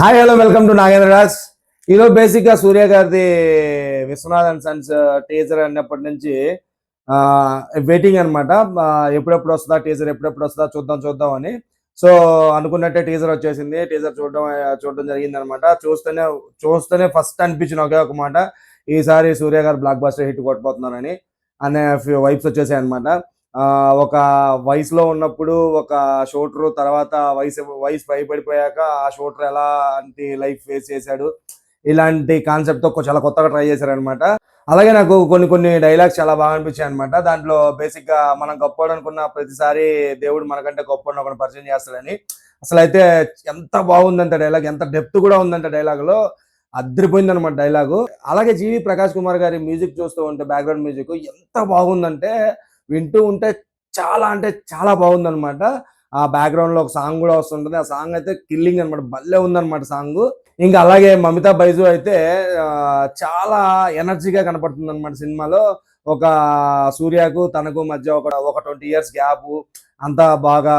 Hi hello welcome to Nagendra Raj. ఈరోజు బేసిక్గా సూర్య గారిది విశ్వనాథ్ అండ్ సన్స్ టీజర్ అన్నప్పటి నుంచి వెయిటింగ్ అనమాట. ఎప్పుడెప్పుడు వస్తుందా టీజర్, ఎప్పుడెప్పుడు వస్తుందా చూద్దాం చూద్దాం అని. సో అనుకున్నట్టే టీజర్ వచ్చేసింది. టీజర్ చూడడం జరిగింది అనమాట. చూస్తేనే ఫస్ట్ అనిపించిన ఒకే ఒక మాట, ఈసారి సూర్య గారు బ్లాక్ బస్టర్ హిట్ కొట్టబోతున్నారని అనే వైబ్స్ వచ్చేసాయి అనమాట. ఒక వయసులో ఉన్నప్పుడు ఒక షూటర్, తర్వాత వయసు పైపడిపోయాక ఆ షూటర్ ఎలాంటి లైఫ్ ఫేస్ చేశాడు, ఇలాంటి కాన్సెప్ట్ తో చాలా కొత్తగా ట్రై చేశారనమాట. అలాగే నాకు కొన్ని కొన్ని డైలాగ్స్ చాలా బాగా అనిపించాయి అనమాట. దాంట్లో బేసిక్ గా మనం గొప్పవాడు అనుకున్న ప్రతిసారి దేవుడు మనకంటే గొప్పవాడిని ఒకటి పరిచయం చేస్తాడని. అసలు అయితే ఎంత బాగుందంటే డైలాగ్, ఎంత డెప్త్ కూడా ఉందంటే డైలాగ్ లో అద్దరిపోయింది అనమాట డైలాగు. అలాగే జీవి ప్రకాష్ కుమార్ గారి మ్యూజిక్ చూస్తూ ఉంటే, బ్యాక్గ్రౌండ్ మ్యూజిక్ ఎంత బాగుందంటే వింటూ ఉంటే చాలా అంటే చాలా బాగుందనమాట. ఆ బ్యాక్గ్రౌండ్ లో ఒక సాంగ్ కూడా వస్తుంటది. ఆ సాంగ్ అయితే కిల్లింగ్ అనమాట, భలే ఉందన్నమాట సాంగ్. ఇంకా అలాగే మమితా బైజు అయితే చాలా ఎనర్జీగా కనపడుతుంది అనమాట సినిమాలో. ఒక సూర్యకు తనకు మధ్య ఒక 20 years గ్యాప్, అంతా బాగా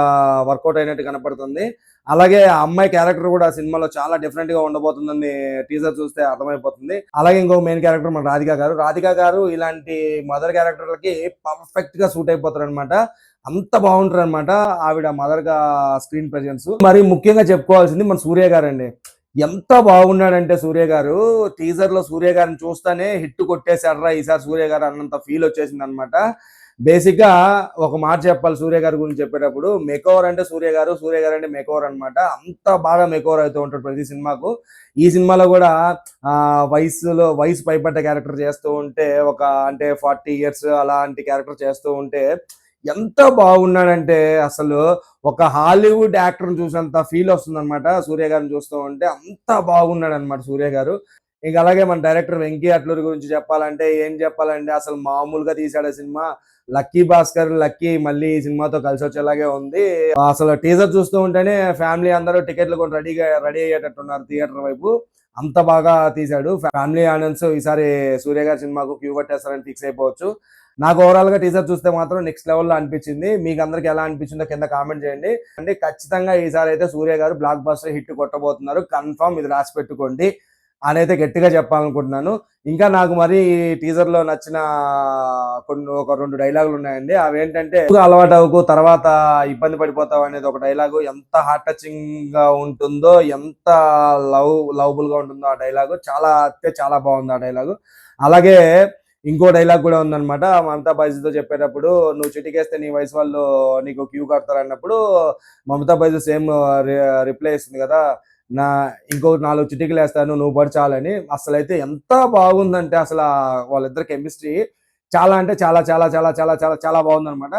వర్కౌట్ అయినట్టు కనపడుతుంది. అలాగే ఆ అమ్మాయి క్యారెక్టర్ కూడా సినిమాలో చాలా డిఫరెంట్ గా ఉండబోతుందని టీజర్ చూస్తే అర్థమైపోతుంది. అలాగే ఇంకో మెయిన్ క్యారెక్టర్ మన రాధిక గారు ఇలాంటి మదర్ క్యారెక్టర్లకి పర్ఫెక్ట్ గా సూట్ అయిపోతారు అనమాట. అంత బాగుంటారు అనమాట ఆవిడ మదర్ గా స్క్రీన్ ప్రెజెన్స్. మరి ముఖ్యంగా చెప్పుకోవాల్సింది మన సూర్య గారు అండి. ఎంత బాగున్నాడంటే సూర్య గారు, టీజర్ లో సూర్య గారిని చూస్తానే హిట్ కొట్టేశారా ఈసారి సూర్య గారు అన్నంత ఫీల్ వచ్చేసింది అనమాట. బేసిక్ గా ఒక మాట చెప్పాలి సూర్య గారి గురించి చెప్పేటప్పుడు, మేకోవర్ అంటే సూర్య గారు, సూర్య గారు అంటే మేకోవర్ అనమాట. అంత బాగా మేకోవర్ అవుతూ ఉంటాడు ప్రతి సినిమాకు. ఈ సినిమాలో కూడా వయసు పైపడ్డ క్యారెక్టర్ చేస్తూ ఉంటే, ఒక అంటే 40 years అలాంటి క్యారెక్టర్ చేస్తూ ఉంటే ఎంత బాగున్నాడంటే అసలు ఒక హాలీవుడ్ యాక్టర్ చూసినంత ఫీల్ వస్తుంది అనమాట సూర్య గారిని చూస్తూ ఉంటే. అంత బాగున్నాడు అనమాట సూర్య గారు. ఇంకా అలాగే మన డైరెక్టర్ వెంకీ అట్లూరి గురించి చెప్పాలంటే ఏం చెప్పాలంటే, అసలు మామూలుగా తీసాడు సినిమా. లక్కీ మళ్ళీ ఈ సినిమాతో కలిసి వచ్చేలాగే ఉంది. అసలు టీజర్ చూస్తూ ఉంటేనే ఫ్యామిలీ అందరూ టికెట్లు కొని రెడీ అయ్యేటట్టున్నారు థియేటర్ వైపు. అంత బాగా తీశాడు. ఫ్యామిలీ ఆడియన్స్ ఈసారి సూర్య గారి సినిమాకు క్యూ కట్టేస్తారని ఫిక్స్ అయిపోవచ్చు. నాకు ఓవరాల్ గా టీజర్ చూస్తే మాత్రం నెక్స్ట్ లెవెల్లో అనిపించింది. మీకు అందరికి ఎలా అనిపించిందో కింద కామెంట్ చేయండి. అంటే ఖచ్చితంగా ఈసారి అయితే సూర్య గారు బ్లాక్ బస్టర్ హిట్ కొట్టబోతున్నారు, కన్ఫర్మ్, ఇది రాసి పెట్టుకోండి అని అయితే గట్టిగా చెప్పాలనుకుంటున్నాను. ఇంకా నాకు మరి టీజర్ లో నచ్చిన ఒక 2 డైలాగులు ఉన్నాయండి. అవి ఏంటంటే, అలవాటు అవ్వకు తర్వాత ఇబ్బంది పడిపోతావు అనేది ఒక డైలాగు. ఎంత హార్ట్ టచింగ్ గా ఉంటుందో, ఎంత లవబుల్ గా ఉంటుందో ఆ డైలాగు. చాలా అంటే చాలా బాగుంది ఆ డైలాగు. అలాగే ఇంకో డైలాగ్ కూడా ఉందన్నమాట. మమతా బైజుతో చెప్పేటప్పుడు, నువ్వు చిటికేస్తే నీ వయసు వాళ్ళు నీకు క్యూ కడతారు అన్నప్పుడు మమతా బైజు సేమ్ రిప్లై ఇస్తుంది కదా, ఇంకో 4 చిటికలు వేస్తాను నువ్వు పడి చాలని. అసలైతే ఎంత బాగుందంటే అసలు వాళ్ళిద్దరు కెమిస్ట్రీ చాలా అంటే చాలా చాలా చాలా చాలా చాలా చాలా బాగుందన్నమాట.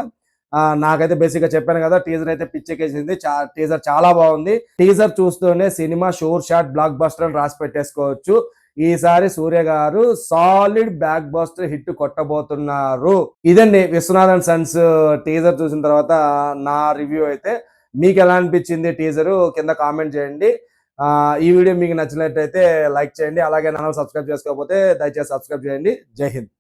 నాకైతే బేసిక్ గా చెప్పాను కదా, టీజర్ అయితే పిచ్చెక్కేసింది. టీజర్ చాలా బాగుంది. టీజర్ చూస్తూనే సినిమా షోర్ షాట్ బ్లాక్ బస్టర్ అని రాసి పెట్టేసుకోవచ్చు. ఈసారి సూర్య గారు సాలిడ్ బ్లాక్ బస్టర్ హిట్ కొట్టబోతున్నారు. ఇదండి విశ్వనాథ్ అండ్ సన్స్ టీజర్ చూసిన తర్వాత నా రివ్యూ అయితే. మీకు ఎలా అనిపించింది టీజరు కింద కామెంట్ చేయండి. ఈ వీడియో మీకు నచ్చినట్లయితే లైక్ చేయండి. అలాగే ఛానల్ సబ్స్క్రైబ్ చేసుకోకపోతే దయచేసి సబ్స్క్రైబ్ చేయండి. జై హింద్.